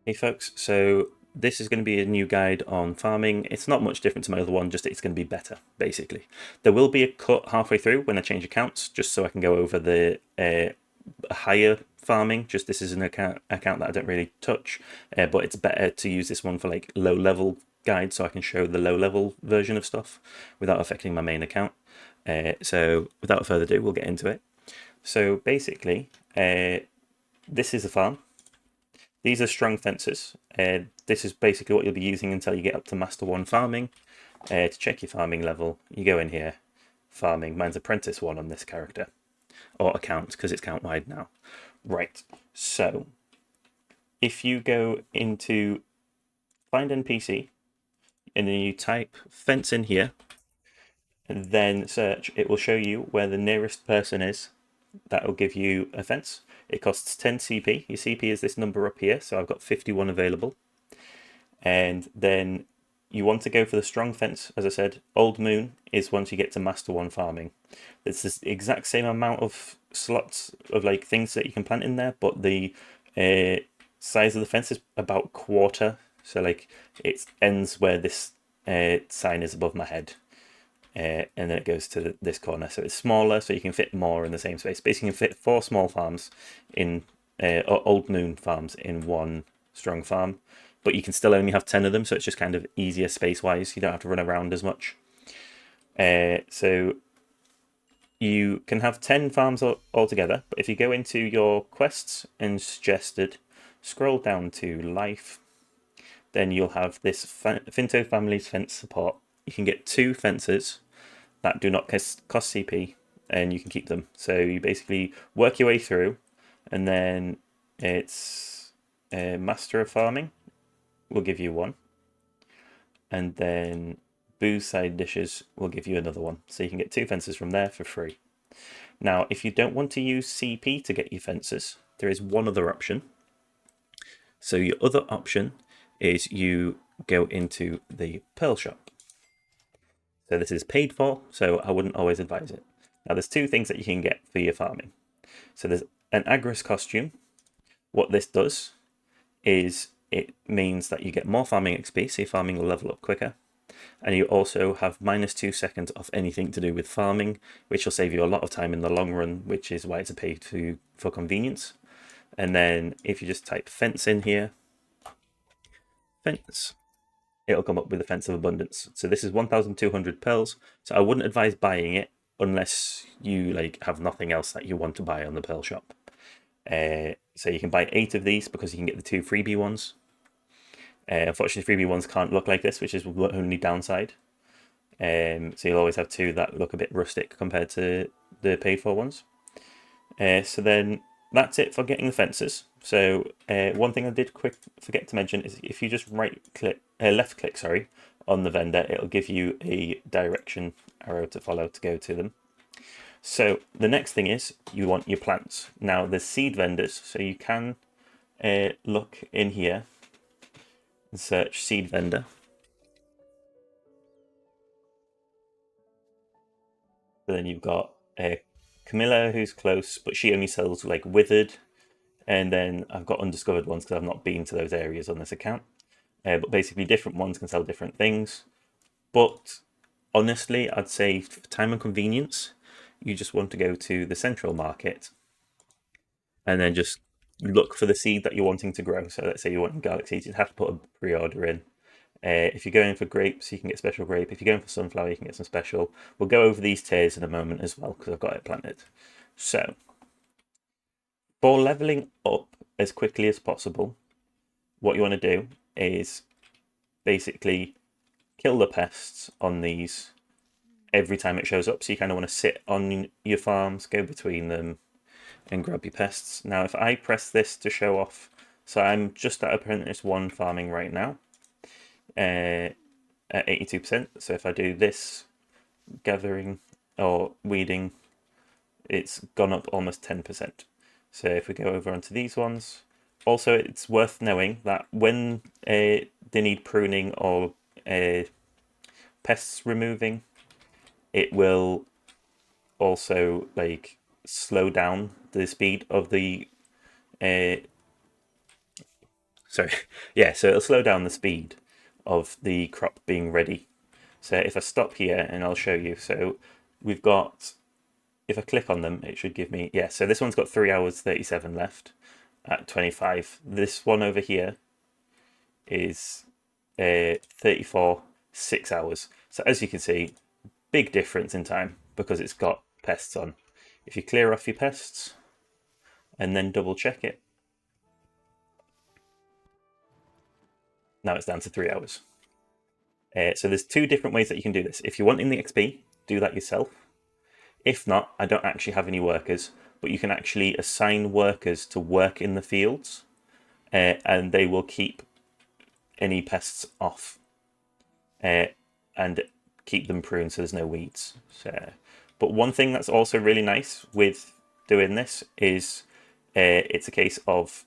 Hey folks, so this is going to be a new guide on farming. It's not much different to my other one, just it's going to be better, basically. There will be a cut halfway through when I change accounts, just so I can go over the higher farming. Just this is an account that I don't really touch, but it's better to use this one for like low level guide, so I can show the low level version of stuff without affecting my main account. So without further ado, we'll get into it. So basically, this is a farm. These are strong fences. This is basically what you'll be using until you get up to Master 1 farming. To check your farming level, you go in here, farming. Mine's Apprentice 1 on this character, or account, because it's count wide now. Right, so if you go into find NPC, and then you type fence in here, and then search, it will show you where the nearest person is. That will give you a fence. It costs 10 CP. Your CP is this number up here, so I've got 51 available. And then you want to go for the strong fence. As I said, Old Moon is once you get to Master 1 farming. It's the exact same amount of slots of like things that you can plant in there, but the size of the fence is about quarter. So like it ends where this sign is above my head. And then it goes to this corner, so it's smaller, so you can fit more in the same space. Basically, you can fit 4 small farms in Old Moon farms in one strong farm, but you can still only have 10 of them, so it's just kind of easier space-wise. You don't have to run around as much. So you can have 10 farms altogether, but if you go into your quests and suggested, scroll down to life, then you'll have this Finto Family's fence support. You can get 2 fences that do not cost CP, and you can keep them. So you basically work your way through, and then it's Master of Farming will give you 1, and then Booze Side Dishes will give you another 1. So you can get 2 fences from there for free. Now, if you don't want to use CP to get your fences, there is one other option. So your other option is you go into the Pearl Shop. So this is paid for, so I wouldn't always advise it. Now there's 2 things that you can get for your farming. So there's an Agris costume. What this does is it means that you get more farming XP, so your farming will level up quicker. And you also have -2 seconds off anything to do with farming, which will save you a lot of time in the long run, which is why it's a pay for convenience. And then if you just type fence in here, fence, it'll come up with a fence of abundance. So this is 1,200 pearls. So I wouldn't advise buying it unless you like have nothing else that you want to buy on the pearl shop. So you can buy 8 of these because you can get the 2 freebie ones. Unfortunately, freebie ones can't look like this, which is the only downside. So you'll always have 2 that look a bit rustic compared to the paid for ones. So then that's it for getting the fences. So one thing I did forget to mention is if you just left click, sorry, on the vendor, it'll give you a direction arrow to follow to go to them. So the next thing is you want your plants. Now there's seed vendors, so you can look in here and search seed vendor. So then you've got Camilla, who's close, but she only sells like withered. And then I've got undiscovered ones because I've not been to those areas on this account. But basically, different ones can sell different things. But honestly, I'd say for time and convenience, you just want to go to the central market and then just look for the seed that you're wanting to grow. So let's say you want garlic seeds, you'd have to put a pre-order in. If you're going for grapes, you can get special grape. If you're going for sunflower, you can get some special. We'll go over these tiers in a moment as well because I've got it planted. So for leveling up as quickly as possible, what you want to do is basically kill the pests on these every time it shows up. So you kind of want to sit on your farms, go between them, and grab your pests. Now, if I press this to show off, so I'm just at Apprentice 1 farming right now at 82%. So if I do this gathering or weeding, it's gone up almost 10%. So if we go over onto these ones, also it's worth knowing that when they need pruning or pests removing, it will also like slow down the speed of the Sorry, yeah, so it'll slow down the speed of the crop being ready. So if I stop here and I'll show you, so we've got, if I click on them, it should give me, yeah, so this one's got 3 hours 37 left at 25. This one over here is 34, 6 hours. So as you can see, big difference in time because it's got pests on. If you clear off your pests and then double check it, now it's down to 3 hours. So there's two different ways that you can do this. If you're wanting the XP, do that yourself. If not, I don't actually have any workers, but you can actually assign workers to work in the fields, and they will keep any pests off and keep them pruned so there's no weeds. So, but one thing that's also really nice with doing this is it's a case of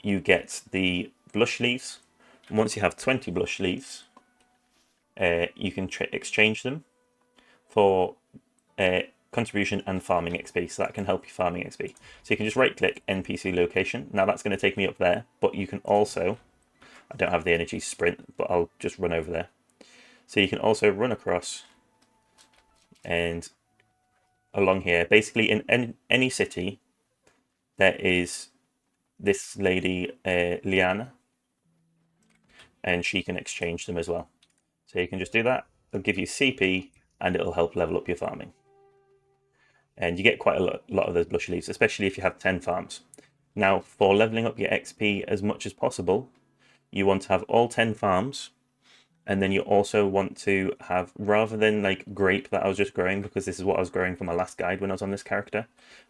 you get the blush leaves. And once you have 20 blush leaves, you can exchange them for contribution and farming XP, so that can help you farming XP. So you can just right click NPC location. Now that's going to take me up there, but you can also, I don't have the energy sprint, but I'll just run over there. So you can also run across and along here. Basically in any city, there is this lady, Liana, and she can exchange them as well. So you can just do that. It'll give you CP and it'll help level up your farming. And you get quite a lot of those blush leaves, especially if you have 10 farms. Now, for leveling up your XP as much as possible, you want to have all 10 farms, and then you also want to have, rather than like grape that I was just growing, because this is what I was growing for my last guide when I was on this character,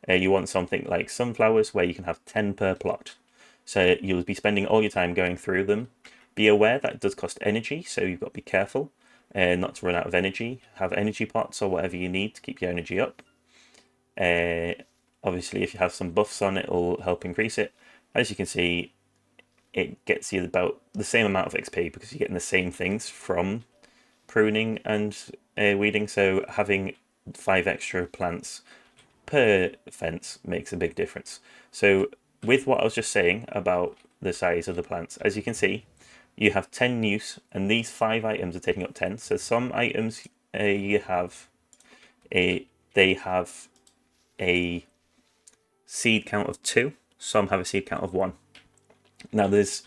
you want something like sunflowers where you can have 10 per plot. So you'll be spending all your time going through them. Be aware that it does cost energy, so you've got to be careful not to run out of energy. Have energy pots or whatever you need to keep your energy up. Obviously, if you have some buffs on, it will help increase it. As you can see, it gets you about the same amount of XP because you're getting the same things from pruning and weeding. So having 5 extra plants per fence makes a big difference. So with what I was just saying about the size of the plants, as you can see, you have 10 use, and these 5 items are taking up 10. So some items they have a seed count of 2, some have a seed count of 1. Now there's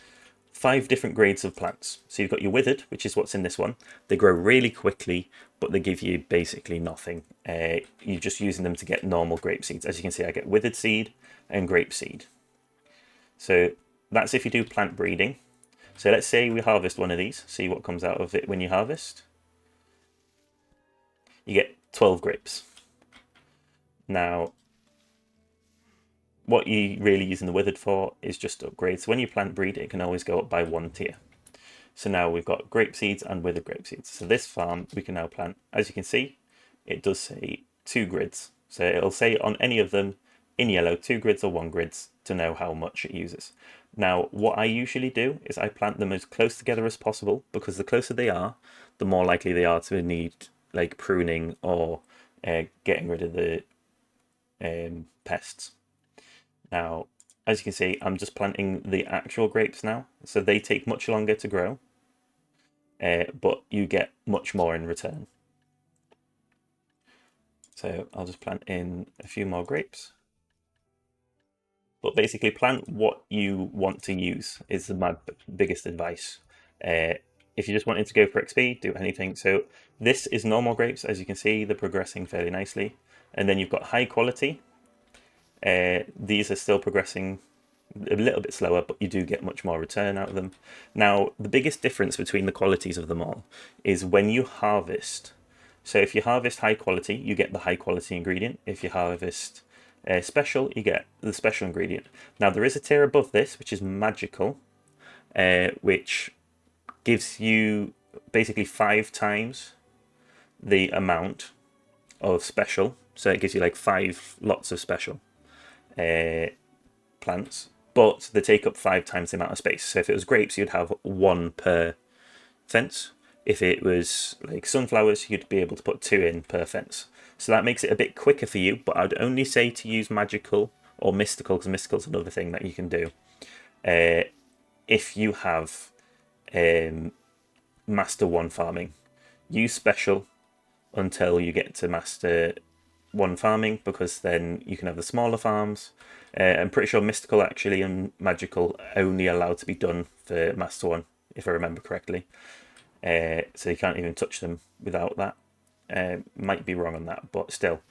5 different grades of plants. So you've got your withered, which is what's in this one. They grow really quickly, but they give you basically nothing. You're just using them to get normal grape seeds. As you can see, I get withered seed and grape seed. So that's if you do plant breeding. So let's say we harvest one of these, see what comes out of it when you harvest. You get 12 grapes. Now, what you're really using the withered for is just to upgrade. So when you plant breed, it can always go up by 1 tier. So now we've got grape seeds and withered grape seeds. So this farm we can now plant. As you can see, it does say 2 grids. So it'll say on any of them in yellow 2 grids or 1 grids to know how much it uses. Now, what I usually do is I plant them as close together as possible, because the closer they are, the more likely they are to need like pruning or getting rid of the pests. Now, as you can see, I'm just planting the actual grapes now, so they take much longer to grow, but you get much more in return. So I'll just plant in a few more grapes. But basically, plant what you want to use is my biggest advice. If you just wanted to go for XP, do anything. So this is normal grapes. As you can see, they're progressing fairly nicely. And then you've got high quality. These are still progressing a little bit slower, but you do get much more return out of them. Now, the biggest difference between the qualities of them all is when you harvest. So if you harvest high quality, you get the high quality ingredient. If you harvest special, you get the special ingredient. Now, there is a tier above this, which is magical, which gives you basically 5 times the amount of special. So it gives you like 5 lots of special plants, but they take up 5 times the amount of space. So if it was grapes, you'd have 1 per fence. If it was like sunflowers, you'd be able to put 2 in per fence. So that makes it a bit quicker for you, but I'd only say to use magical or mystical, because mystical is another thing that you can do. if you have Master 1 farming, use Special until you get to Master 1 farming, because then you can have the smaller farms. I'm pretty sure Mystical actually and Magical only allowed to be done for Master 1, if I remember correctly. So you can't even touch them without that. Might be wrong on that, but still.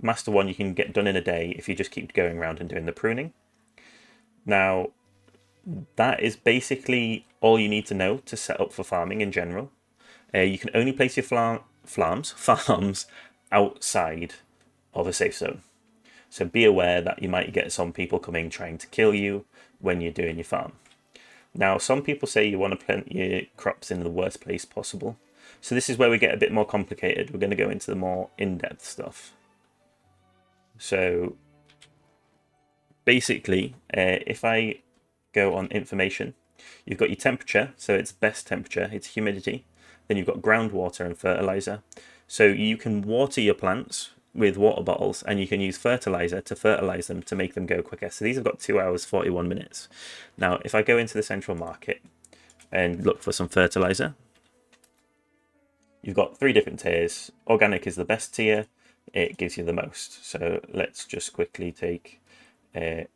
Master 1 you can get done in a day if you just keep going around and doing the pruning. Now, that is basically all you need to know to set up for farming in general. You can only place your farms outside of a safe zone. So be aware that you might get some people coming trying to kill you when you're doing your farm. Now, some people say you want to plant your crops in the worst place possible. So this is where we get a bit more complicated. We're going to go into the more in-depth stuff. So basically, if I go on information, you've got your temperature, so it's best temperature, it's humidity. Then you've got groundwater and fertilizer. So you can water your plants with water bottles, and you can use fertilizer to fertilize them to make them go quicker. So these have got 2 hours 41 minutes. Now, if I go into the central market and look for some fertilizer, you've got 3 different tiers. Organic is the best tier, it gives you the most. So let's just quickly take 5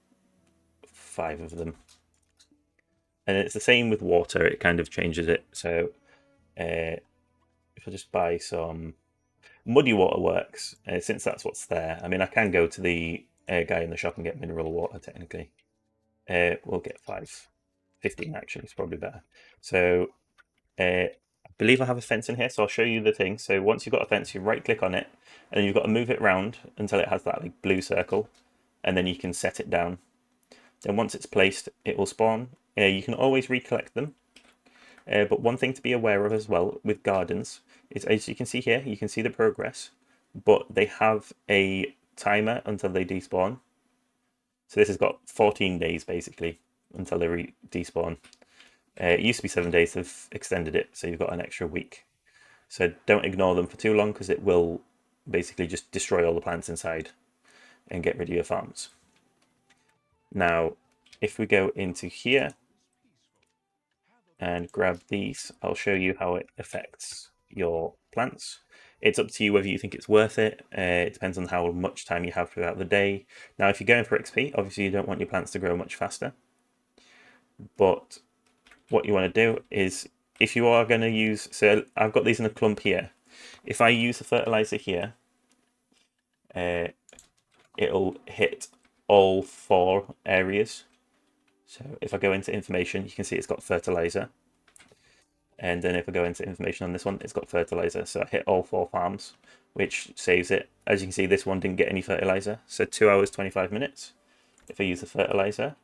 of them. And it's the same with water, it kind of changes it. So if I just buy some muddy water works, since that's what's there. I mean, I can go to the guy in the shop and get mineral water technically. We'll get 5. 15 actually, it's probably better. So I believe I have a fence in here, so I'll show you the thing. So once you've got a fence, you right click on it, and then you've got to move it around until it has that like blue circle, and then you can set it down. Then once it's placed, it will spawn. You can always recollect them. But one thing to be aware of as well with gardens is, as you can see here, you can see the progress, but they have a timer until they despawn. So this has got 14 days basically until they despawn. It used to be 7 days, they've extended it, so you've got an extra week. So don't ignore them for too long, because it will basically just destroy all the plants inside and get rid of your farms. Now, if we go into here and grab these, I'll show you how it affects your plants. It's up to you whether you think it's worth it. It depends on how much time you have throughout the day. Now, if you're going for XP, obviously you don't want your plants to grow much faster. But what you want to do is, if you are going to use, so I've got these in a clump here. If I use the fertilizer here, it'll hit all 4 areas. So if I go into information, you can see it's got fertilizer. And then if I go into information on this one, it's got fertilizer. So I hit all 4 farms, which saves it. As you can see, this one didn't get any fertilizer. So 2 hours, 25 minutes. If I use the fertilizer,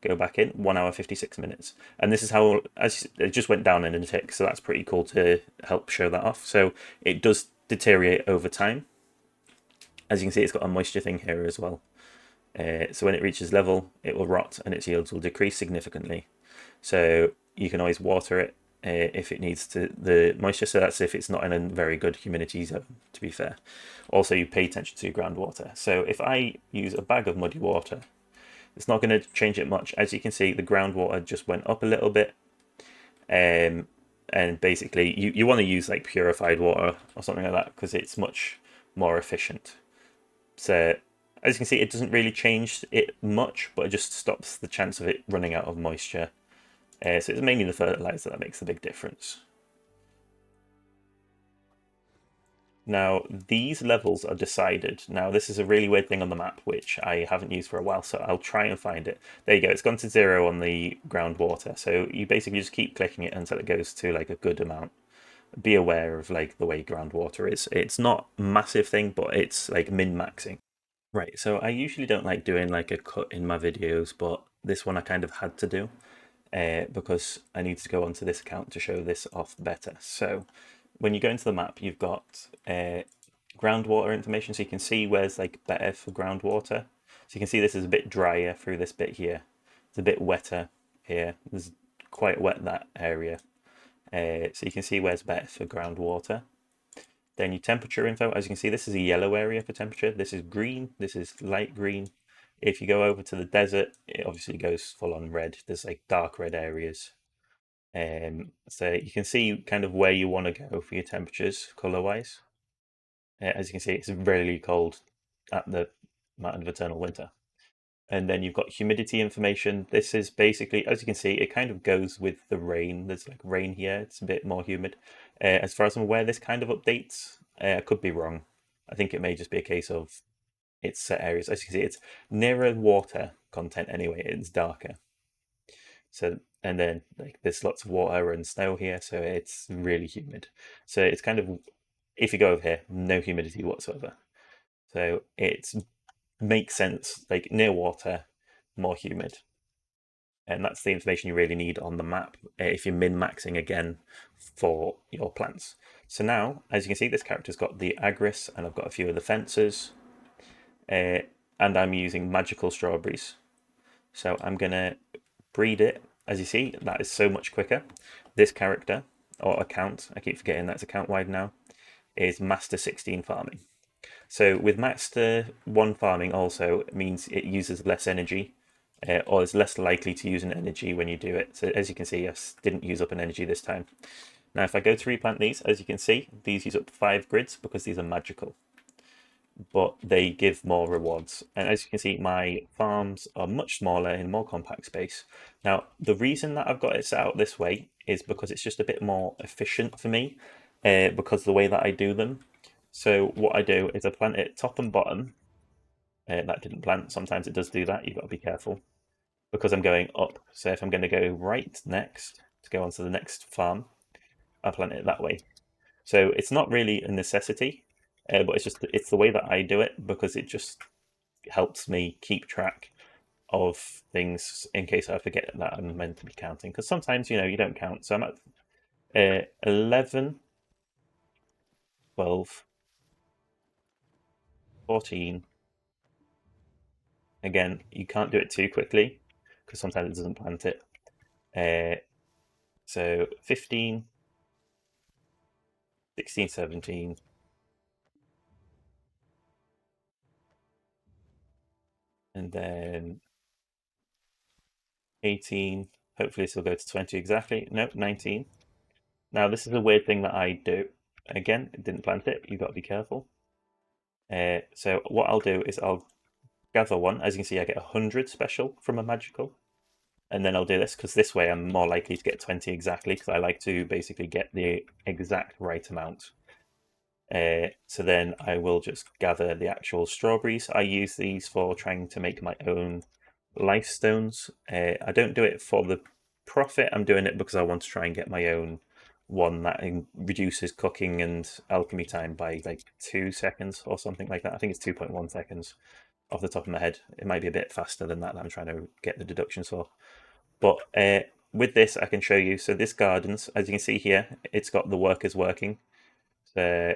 go back in, 1 hour, 56 minutes. And this is how, as it just went down in a tick. So that's pretty cool to help show that off. So it does deteriorate over time. As you can see, it's got a moisture thing here as well. So when it reaches level, it will rot and its yields will decrease significantly. So you can always water it if it needs the moisture. So that's if it's not in a very good humidity zone, to be fair. Also, you pay attention to your groundwater. So if I use a bag of muddy water, it's not going to change it much. As you can see, the groundwater just went up a little bit. And basically, you want to use like purified water or something like that, because it's much more efficient. So as you can see, it doesn't really change it much, but it just stops the chance of it running out of moisture. So it's mainly the fertilizer that makes the big difference. Now, these levels are decided. Now, this is a really weird thing on the map, which I haven't used for a while, so I'll try and find it. There you go, it's gone to 0 on the groundwater. So you basically just keep clicking it until it goes to like a good amount. Be aware of like the way groundwater is. It's not a massive thing, but it's like min-maxing. Right, so I usually don't like doing like a cut in my videos, but this one I kind of had to do because I need to go onto this account to show this off better. So when you go into the map, you've got groundwater information, so you can see where's like better for groundwater. So you can see this is a bit drier through this bit here. It's a bit wetter here. There's quite wet that area. So you can see where's better for groundwater. Then your temperature info, as you can see, this is a yellow area for temperature. This is green, this is light green, If you go over to the desert, it obviously goes full on red. There's like dark red areas. So you can see kind of where you want to go for your temperatures color wise. As you can see, it's really cold at the Mountain of Eternal Winter. And then you've got humidity information. This is basically, as you can see, it kind of goes with the rain. There's like rain here. It's a bit more humid. As far as I'm aware, this kind of updates. I could be wrong. I think it may just be a case of its set areas. As you can see, it's nearer water content anyway. It's darker. So, and then like there's lots of water and snow here, so it's really humid. So it's kind of, if you go over here, no humidity whatsoever. So it makes sense, like near water, more humid. And that's the information you really need on the map if you're min-maxing again for your plants. So now, as you can see, this character's got the Agris, and I've got a few of the fences, and I'm using magical strawberries. So I'm going to breed it. As you see, that is so much quicker. This character, or account, I keep forgetting that's account wide now, is Master 16 farming. So with Master 1 farming also means it uses less energy, or is less likely to use an energy when you do it. So as you can see, yes, didn't use up an energy this time. Now if I go to replant these, as you can see, these use up 5 grids because these are magical, but they give more rewards. And as you can see, my farms are much smaller in more compact space. Now, the reason that I've got it set out this way is because it's just a bit more efficient for me, because of the way that I do them. So what I do is I plant it top and bottom. That didn't plant. Sometimes it does do that. You've got to be careful because I'm going up. So if I'm going to go right next to go on to the next farm, I plant it that way. So it's not really a necessity, but it's the way that I do it because it just helps me keep track of things in case I forget that I'm meant to be counting. Because sometimes you don't count. So I'm at 11, 12, 14. Again, you can't do it too quickly because sometimes it doesn't plant it. So 15, 16, 17, and then 18. Hopefully this will go to 20 exactly. Nope, 19. Now this is a weird thing that I do. Again, it didn't plant it. You've got to be careful. So what I'll do is I'll gather one. As you can see, I get 100 special from a magical. And then I'll do this because this way I'm more likely to get 20 exactly because I like to basically get the exact right amount. So then I will just gather the actual strawberries. I use these for trying to make my own life stones. I don't do it for the profit. I'm doing it because I want to try and get my own one that reduces cooking and alchemy time by like 2 seconds or something like that. I think it's 2.1 seconds off the top of my head. It might be a bit faster than that I'm trying to get the deductions for. But with this, I can show you. So this gardens, as you can see here, it's got the workers working. So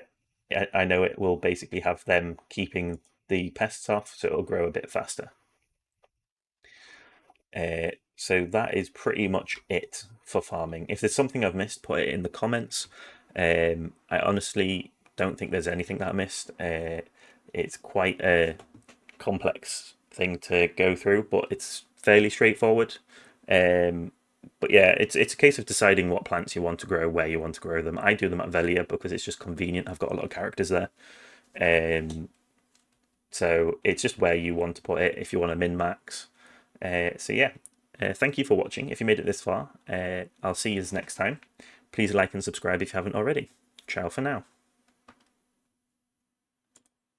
I know it will basically have them keeping the pests off, so it'll grow a bit faster. So that is pretty much it for farming. If there's something I've missed, put it in the comments. I honestly don't think there's anything that I missed. It's quite a complex thing to go through, but it's fairly straightforward. But yeah, it's a case of deciding what plants you want to grow, where you want to grow them. I do them at Velia because it's just convenient. I've got a lot of characters there. So it's just where you want to put it if you want to min-max. So yeah, thank you for watching. If you made it this far, I'll see you next time. Please like and subscribe if you haven't already. Ciao for now.